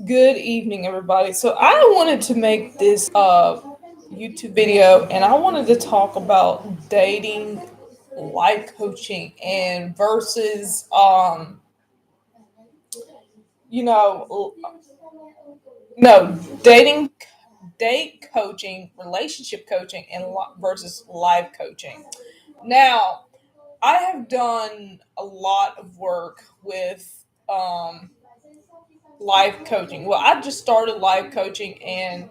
Good evening, everybody. So I wanted to make this YouTube video, and I wanted to talk about dating, life coaching, and versus you know, no dating, date coaching, relationship coaching, and versus life coaching. Now, I have done a lot of work with life coaching. Well, I just started life coaching, and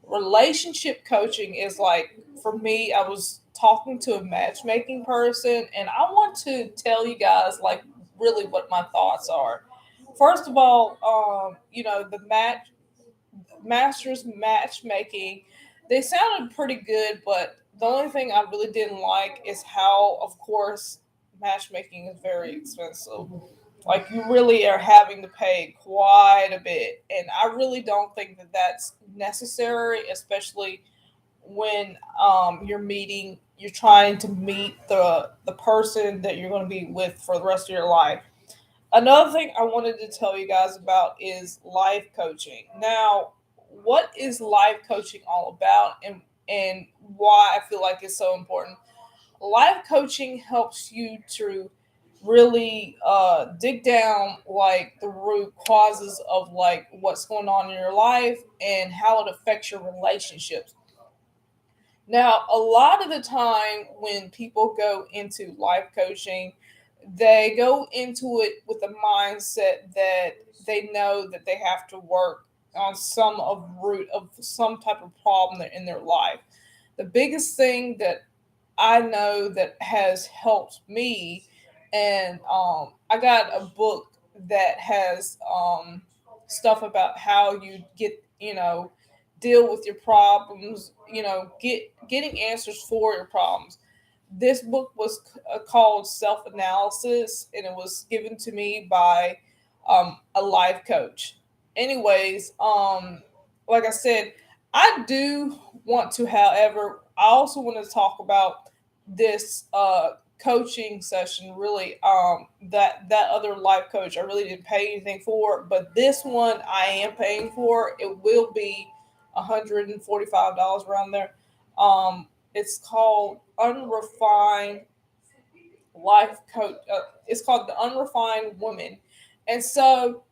relationship coaching is like, for me, I was talking to a matchmaking person, and I want to tell you guys like really what my thoughts are. First of all, the masters matchmaking, they sounded pretty good, but the only thing I really didn't like is how, of course, matchmaking is very expensive. Like, you really are having to pay quite a bit, and I really don't think that that's necessary, especially when you're trying to meet the person that you're going to be with for the rest of your life. Another thing I wanted to tell you guys about is life coaching. Now, what is life coaching all about, and why I feel like it's so important? Life coaching helps you to really dig down like the root causes of like what's going on in your life and how it affects your relationships. Now, a lot of the time when people go into life coaching, they go into it with the mindset that they know that they have to work on some of root of some type of problem in their life. The biggest thing that I know that has helped me, and I got a book that has stuff about how you get, deal with your problems, getting answers for your problems. This book was called Self Analysis, and it was given to me by a life coach. Anyways, like I said, I do want to, however, I also want to talk about this coaching session. Really, that other life coach I really didn't pay anything for, but this one I am paying for. It will be $145 around there. It's called Unrefined Life Coach. It's called the Unrefined Woman, and so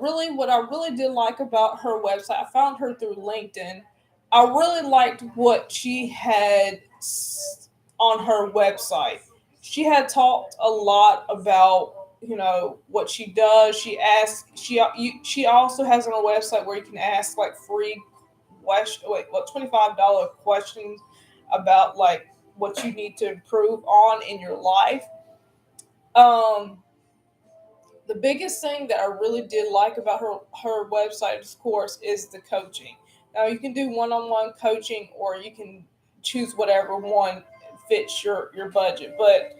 really, what I really did like about her website, I found her through LinkedIn. I really liked what she had on her website. She had talked a lot about what she does. She also has on her website where you can ask like free question, wait, what, $25 questions about like what you need to improve on in your life. Um, the biggest thing that I really did like about her website, of course, is the coaching. Now you can do one-on-one coaching, or you can choose whatever one fits your budget. But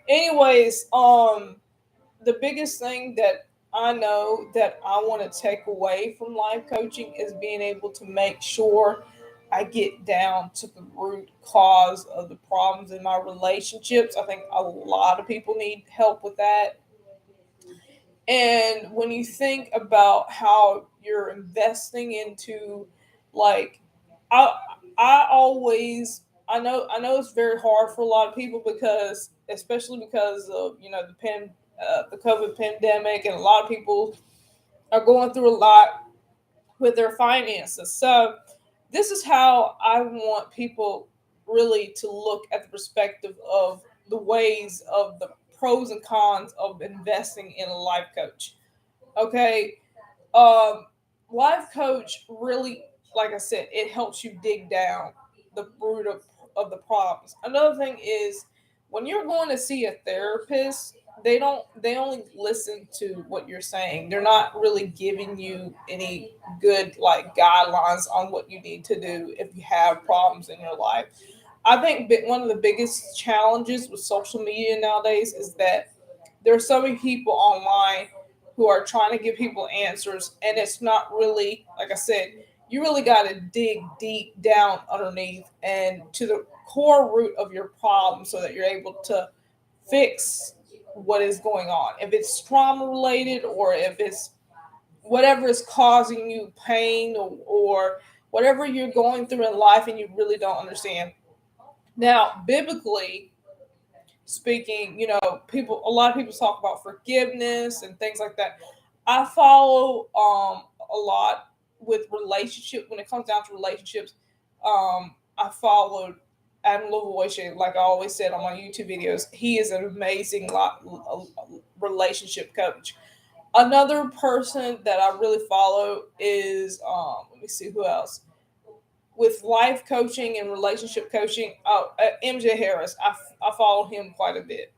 anyways, the biggest thing that I know that I want to take away from life coaching is being able to make sure I get down to the root cause of the problems in my relationships. I think a lot of people need help with that. And when you think about how you're investing into, like, I I always, I know it's very hard for a lot of people, because especially because of the COVID pandemic, and a lot of people are going through a lot with their finances. So this is how I want people really to look at the perspective of the ways of the pros and cons of investing in a life coach. Okay, um, life coach really, like I said, it helps you dig down the root of the problems. Another thing is, when you're going to see a therapist, they only listen to what you're saying. They're not really giving you any good like guidelines on what you need to do if you have problems in your life. I think one of the biggest challenges with social media nowadays is that there are so many people online who are trying to give people answers, and it's not really, like I said, you really got to dig deep down underneath and to the core root of your problem so that you're able to fix what is going on. If it's trauma related, or if it's whatever is causing you pain, or whatever you're going through in life and you really don't understand. Now, biblically speaking, a lot of people talk about forgiveness and things like that. I follow a lot with relationship when it comes down to relationships. I followed Adam Lavoie, like I always said on my YouTube videos. He is an amazing relationship coach. Another person that I really follow is let me see who else with life coaching and relationship coaching. Oh, MJ Harris. I follow him quite a bit.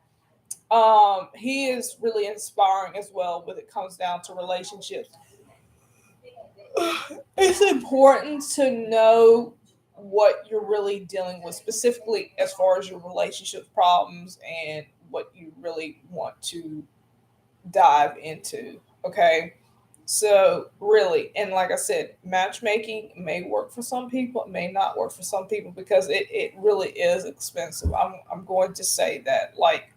He is really inspiring as well when it comes down to relationships. It's important to know what you're really dealing with, specifically as far as your relationship problems and what you really want to dive into. Okay. So, really, and like I said, matchmaking may work for some people, it may not work for some people because it really is expensive. I'm going to say that, like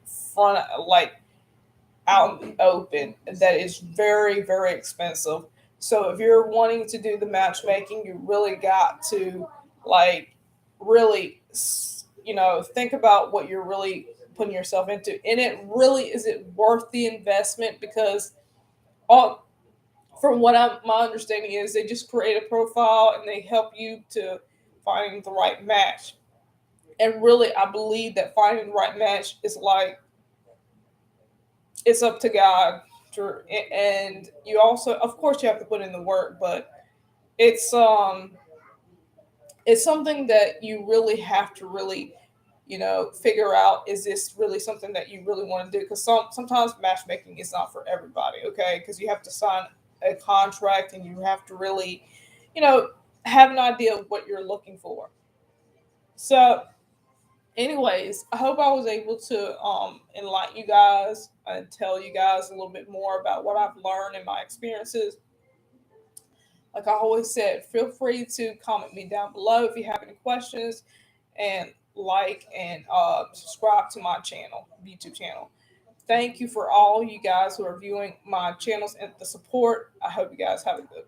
out in the open, that is very, very expensive. So if you're wanting to do the matchmaking, you really got to, like, really, think about what you're really putting yourself into. And it really, is it worth the investment? Because all, from what my understanding is, they just create a profile and they help you to find the right match. And really, I believe that finding the right match is like, it's up to God. And you also, of course, you have to put in the work, but it's um it's something that you really have to really, figure out, is this really something that you really want to do? Because sometimes matchmaking is not for everybody, okay? Because you have to sign a contract and you have to really, you know, have an idea of what you're looking for. So, anyways, I hope I was able to enlighten you guys and tell you guys a little bit more about what I've learned and my experiences. Like I always said, feel free to comment me down below if you have any questions, and like and subscribe to my channel, YouTube channel. Thank you for all you guys who are viewing my channels and the support. I hope you guys have a good